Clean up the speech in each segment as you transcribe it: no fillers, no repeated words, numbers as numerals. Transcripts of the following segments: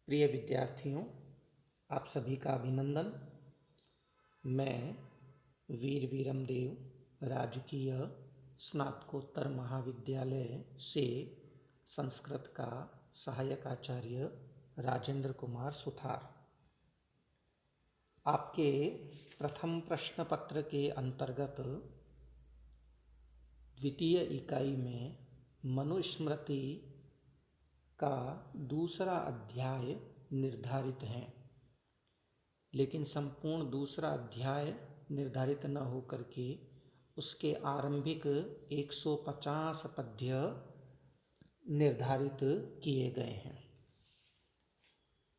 प्रिय विद्यार्थियों, आप सभी का अभिनंदन। मैं वीर वीरमदेव राजकीय स्नातकोत्तर महाविद्यालय से संस्कृत का सहायक आचार्य राजेंद्र कुमार सुथार आपके प्रथम प्रश्न पत्र के अंतर्गत द्वितीय इकाई में मनुस्मृति का दूसरा अध्याय निर्धारित है, लेकिन संपूर्ण दूसरा अध्याय निर्धारित न होकर के उसके आरंभिक 150 पद्य निर्धारित किए गए हैं।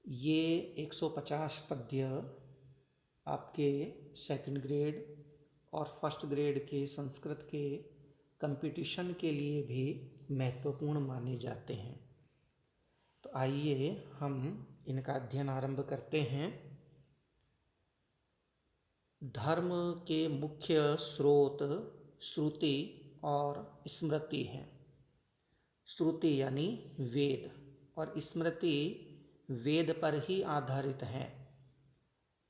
ये 150 पद्य आपके सेकंड ग्रेड और फर्स्ट ग्रेड के संस्कृत के कंपटीशन के लिए भी महत्वपूर्ण माने जाते हैं। तो आइए हम इनका अध्ययन आरंभ करते हैं। धर्म के मुख्य स्रोत श्रुति और स्मृति हैं। श्रुति यानी वेद और स्मृति वेद पर ही आधारित है,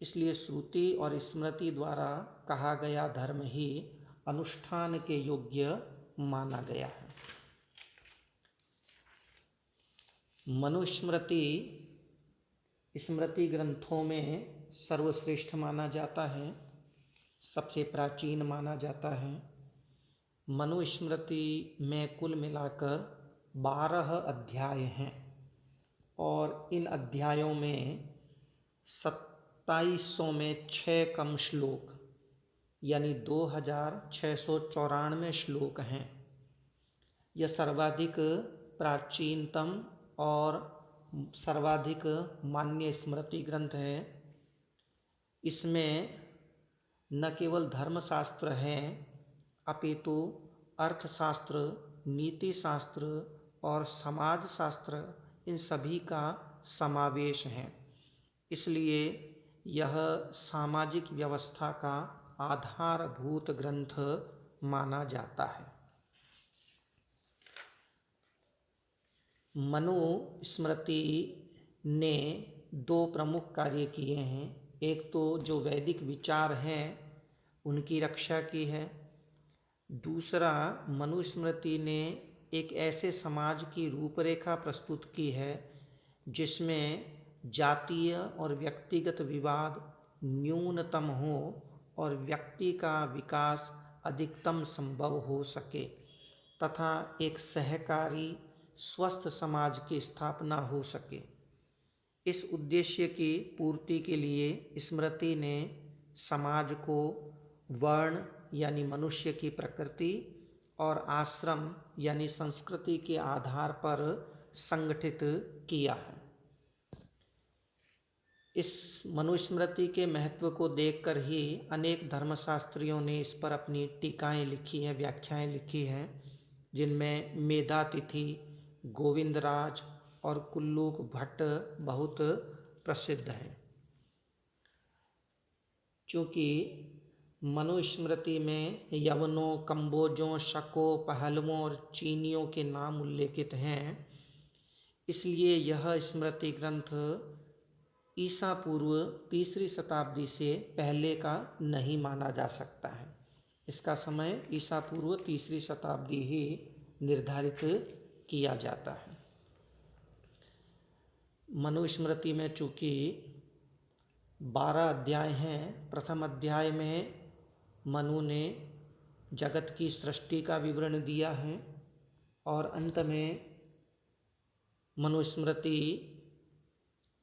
इसलिए श्रुति और स्मृति द्वारा कहा गया धर्म ही अनुष्ठान के योग्य माना गया है। मनुस्मृति स्मृति ग्रंथों में सर्वश्रेष्ठ माना जाता है, सबसे प्राचीन माना जाता है। मनुस्मृति में कुल मिलाकर 12 अध्याय हैं और इन अध्यायों में 2700 में 6 कम श्लोक यानी 2694 श्लोक हैं। यह सर्वाधिक प्राचीनतम और सर्वाधिक मान्य स्मृति ग्रंथ है। इसमें न केवल धर्मशास्त्र है अपितु अर्थशास्त्र, नीति शास्त्र और समाज शास्त्र इन सभी का समावेश है। इसलिए यह सामाजिक व्यवस्था का आधारभूत ग्रंथ माना जाता है। मनुस्मृति ने 2 प्रमुख कार्य किए हैं। एक तो जो वैदिक विचार हैं उनकी रक्षा की है। दूसरा, मनुस्मृति ने एक ऐसे समाज की रूपरेखा प्रस्तुत की है जिसमें जातीय और व्यक्तिगत विवाद न्यूनतम हो और व्यक्ति का विकास अधिकतम संभव हो सके तथा एक सहकारी स्वस्थ समाज की स्थापना हो सके। इस उद्देश्य की पूर्ति के लिए स्मृति ने समाज को वर्ण यानी मनुष्य की प्रकृति और आश्रम यानी संस्कृति के आधार पर संगठित किया है। इस मनुस्मृति के महत्व को देखकर ही अनेक धर्मशास्त्रियों ने इस पर अपनी टीकाएं लिखी हैं, व्याख्याएं लिखी हैं, जिनमें मेधातिथि, गोविंदराज और कुल्लूक भट्ट बहुत प्रसिद्ध हैं। चूँकि मनुस्मृति में यवनों, कंबोजों, शकों, पहलवों और चीनियों के नाम उल्लेखित हैं, इसलिए यह स्मृति ग्रंथ ईसा पूर्व 3री शताब्दी से पहले का नहीं माना जा सकता है। इसका समय ईसा पूर्व 3री शताब्दी ही निर्धारित किया जाता है। मनुस्मृति में चूँकि 12 अध्याय हैं, प्रथम अध्याय में मनु ने जगत की सृष्टि का विवरण दिया है और अंत में मनुस्मृति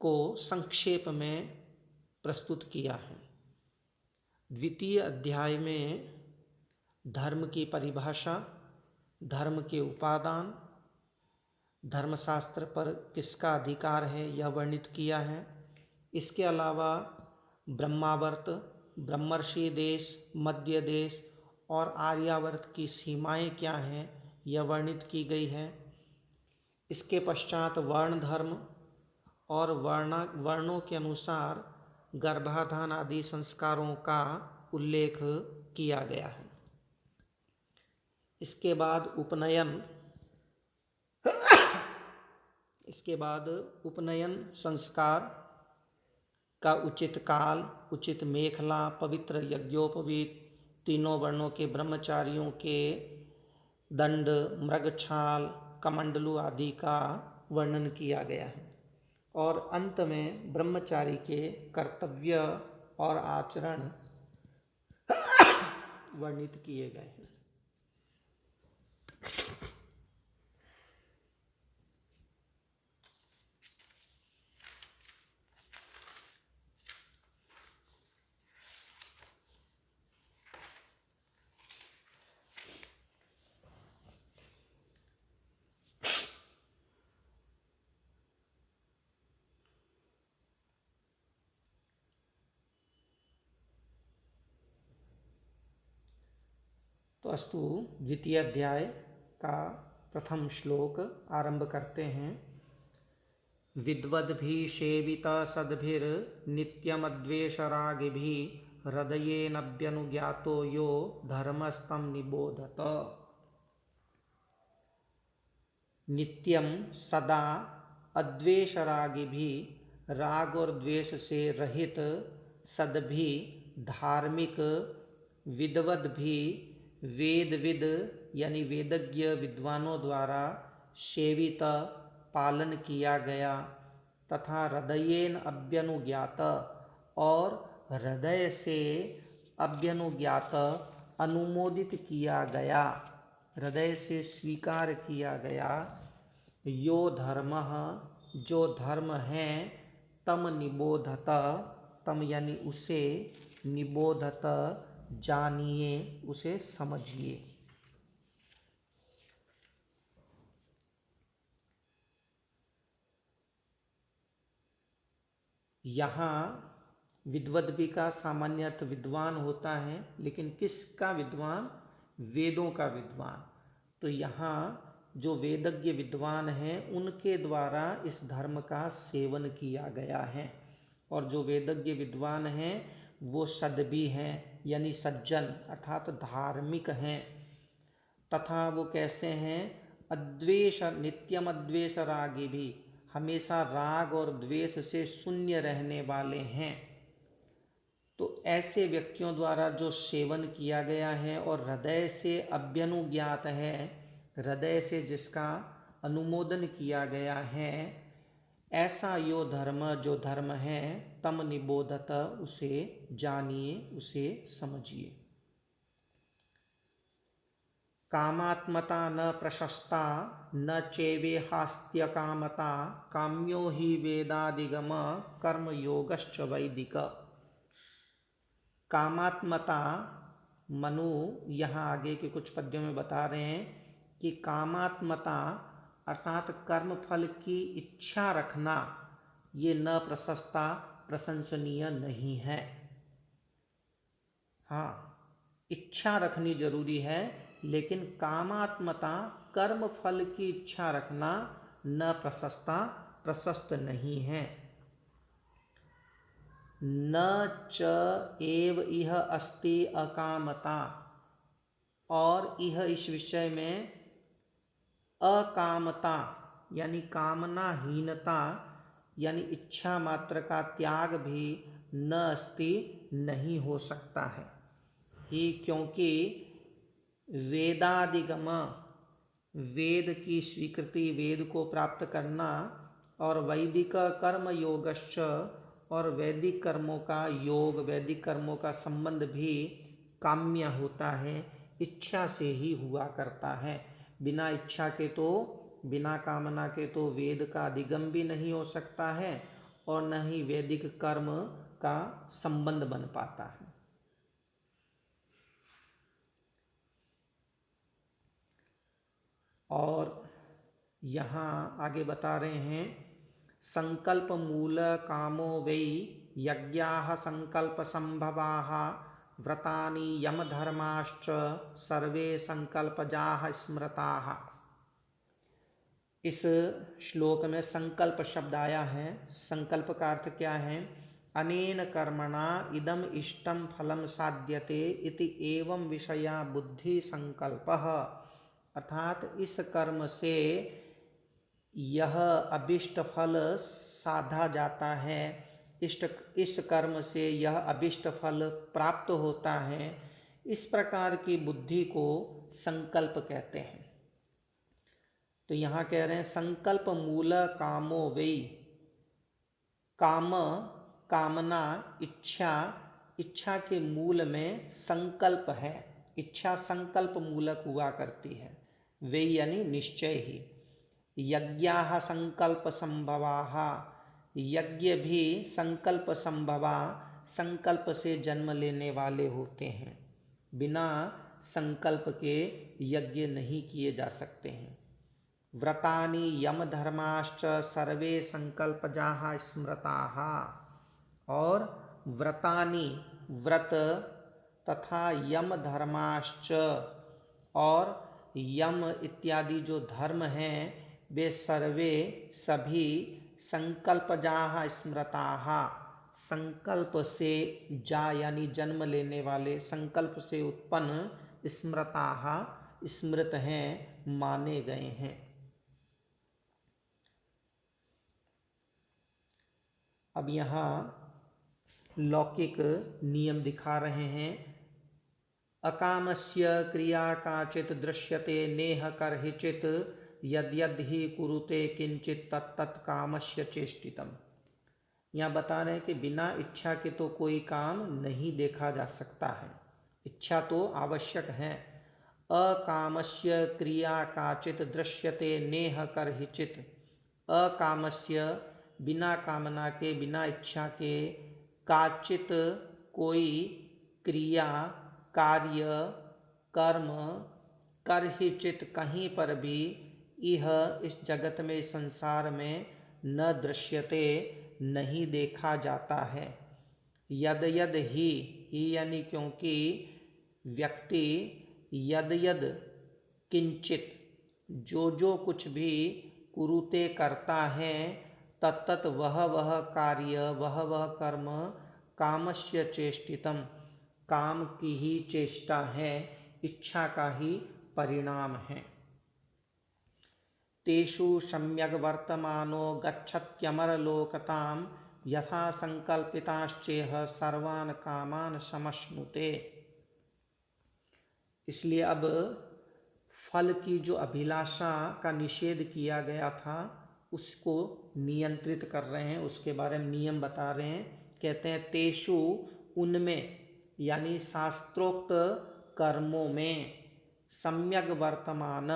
को संक्षेप में प्रस्तुत किया है। द्वितीय अध्याय में धर्म की परिभाषा, धर्म के उपादान, धर्मशास्त्र पर किसका अधिकार है यह वर्णित किया है। इसके अलावा ब्रह्मावर्त, ब्रह्मर्षि देश, मध्य देश और आर्यावर्त की सीमाएं क्या हैं यह वर्णित की गई है। इसके पश्चात वर्ण धर्म और वर्णों के अनुसार गर्भाधान आदि संस्कारों का उल्लेख किया गया है। इसके बाद उपनयन इसके बाद उपनयन संस्कार का उचित काल, उचित मेखला, पवित्र यज्ञोपवीत, तीनों वर्णों के ब्रह्मचारियों के दंड, मृगछाल, कमंडलू आदि का वर्णन किया गया है। और अंत में ब्रह्मचारी के कर्तव्य और आचरण वर्णित किए गए हैं। तो अस्तु द्वितीय अध्याय का प्रथम श्लोक आरंभ करते हैं। विद्वद्भिः सेविता सद्भिर्नित्यमद्वेषरागिभिः हृदयेनभ्यनुज्ञातो यो धर्मस्तं निबोधत। नित्यम सदा अद्वेषरागिभिः, राग और द्वेष से रहित, सद्भि धार्मिक, विद्वद भी वेदविद यानी वेदज्ञ विद्वानों द्वारा सेवित पालन किया गया, तथा हृदयेन अभ्यनुज्ञात और हृदय से अभ्यनुज्ञात अनुमोदित किया गया, हृदय से स्वीकार किया गया, यो धर्मः जो धर्म है, तम निबोधत, तम यानी उसे, निबोधत जानिए, उसे समझिए। यहाँ विद्वद्भी का सामान्य अर्थ विद्वान होता है, लेकिन किसका विद्वान? वेदों का विद्वान। तो यहाँ जो वेदज्ञ विद्वान हैं उनके द्वारा इस धर्म का सेवन किया गया है। और जो वेदज्ञ विद्वान हैं वो सद्भी हैं यानी सज्जन अर्थात धार्मिक हैं। तथा वो कैसे हैं? अद्वेष, नित्यम अद्वेष रागी भी, हमेशा राग और द्वेष से शून्य रहने वाले हैं। तो ऐसे व्यक्तियों द्वारा जो सेवन किया गया है और हृदय से अभ्यनुज्ञात है, हृदय से जिसका अनुमोदन किया गया है, ऐसा यो धर्म जो धर्म है, तम निबोधत उसे जानिए, उसे समझिए। कामात्मता न प्रशस्ता न चेवेहास्त्य कामता, काम्यो ही वेदादिगम कर्म योगश्च वैदिक। कामात्मता, मनु यहाँ आगे के कुछ पद्यों में बता रहे हैं कि कामात्मता अर्थात कर्म फल की इच्छा रखना, ये न प्रशस्ता प्रशंसनीय नहीं है। हाँ, इच्छा रखनी जरूरी है, लेकिन कामात्मता कर्म फल की इच्छा रखना न प्रशस्ता प्रशस्त नहीं है। न च एव इह अस्ति अकामता, और यह इस विषय में अकामता यानी कामनाहीनता यानी इच्छा मात्र का त्याग भी न अस्ति नहीं हो सकता है ही, क्योंकि वेदादिगम, वेद की स्वीकृति, वेद को प्राप्त करना, और वैदिक कर्म योगश्च, और वैदिक कर्मों का योग, वैदिक कर्मों का संबंध भी काम्य होता है, इच्छा से ही हुआ करता है। बिना इच्छा के तो, बिना कामना के तो वेद का अधिगम भी नहीं हो सकता है और न ही वैदिक कर्म का संबंध बन पाता है। और यहाँ आगे बता रहे हैं, संकल्प मूल कामो वै यज्ञाः संकल्प संभवाः, व्रतानि यम धर्माश्च सर्वे संकल्पजाः स्मृताः। इस श्लोक में संकल्प शब्द आया है। संकल्प का अर्थ क्या है? अनेन कर्मणा इदम इष्टम फलम साध्यते इति एवं विषया बुद्धि संकल्पः, अर्थात इस कर्म से यह अभिष्ट फल साधा जाता है, इस कर्म से यह अभिष्ट फल प्राप्त होता है, इस प्रकार की बुद्धि को संकल्प कहते हैं। तो यहाँ कह रहे हैं संकल्प मूल कामो वै, काम कामना इच्छा, इच्छा के मूल में संकल्प है, इच्छा संकल्प मूलक हुआ करती है, वे यानी निश्चय ही। यज्ञाः संकल्प संभवाः, यज्ञ भी संकल्प संभवा, संकल्प से जन्म लेने वाले होते हैं, बिना संकल्प के यज्ञ नहीं किए जा सकते हैं। व्रतानि यम धर्माश्च सर्वे संकल्पजाः स्मृताः, और व्रतानि व्रत तथा यम धर्माश्च, और यम इत्यादि जो धर्म हैं वे सर्वे सभी संकल्पजाः स्मृताः, संकल्प से जा यानी जन्म लेने वाले, संकल्प से उत्पन्न, स्मृताः स्मृत हैं, माने गए हैं। अब यहाँ लौकिक नियम दिखा रहे हैं। अकामस्य क्रिया काचित दृश्यते नेह कर्हिचित, यद्यद् ही कुरुते किंचित तत्तत् कामस्य चेष्टितम। यहाँ बता रहे हैं कि बिना इच्छा के तो कोई काम नहीं देखा जा सकता है, इच्छा तो आवश्यक है। अकामस्य क्रिया काचित दृश्यते नेह कर्हिचित, अकामस्य बिना कामना के, बिना इच्छा के, काचित कोई, क्रिया कार्य कर्म, कर्हिचित कहीं पर भी, यह इस जगत में, इस संसार में, न दृश्यते नहीं देखा जाता है। यद यद ही यानी क्योंकि व्यक्ति यद यद किंचित जो जो कुछ भी कुरुते करता है, तत्तत् वह कार्य वह कर्म, कामस्य चेष्टितम काम की ही चेष्टा है, इच्छा का ही परिणाम है। तेषु सम्यग् वर्तमानो गच्छत्यमरलोकतां, यथा संकल्पिताश्चेह सर्वान् कामान् समश्नुते। इसलिए अब फल की जो अभिलाषा का निषेध किया गया था उसको नियंत्रित कर रहे हैं, उसके बारे में नियम बता रहे हैं। कहते हैं तेषु उनमें, यानी शास्त्रोक्त कर्मों में, सम्यग् वर्तमान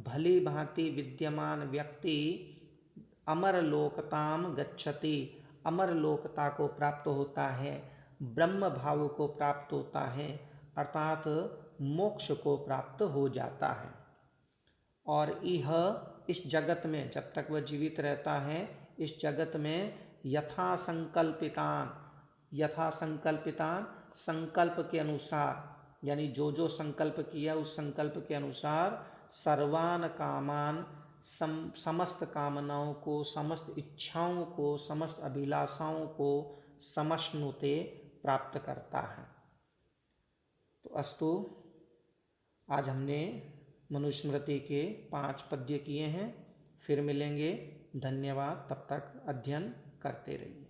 भली भांति विद्यमान व्यक्ति, अमरलोकताम गच्छति अमरलोकता को प्राप्त होता है, ब्रह्म भाव को प्राप्त होता है, अर्थात मोक्ष को प्राप्त हो जाता है। और यह इस जगत में जब तक वह जीवित रहता है, इस जगत में यथा संकल्पितान, यथा संकल्पितान संकल्प के अनुसार, यानी जो जो संकल्प किया उस संकल्प के अनुसार, सर्वान कामान समस्त कामनाओं को, समस्त इच्छाओं को, समस्त अभिलाषाओं को समश्नुते प्राप्त करता है। तो अस्तु, आज हमने मनुस्मृति के 5 पद्य किए हैं। फिर मिलेंगे। धन्यवाद। तब तक अध्ययन करते रहिए।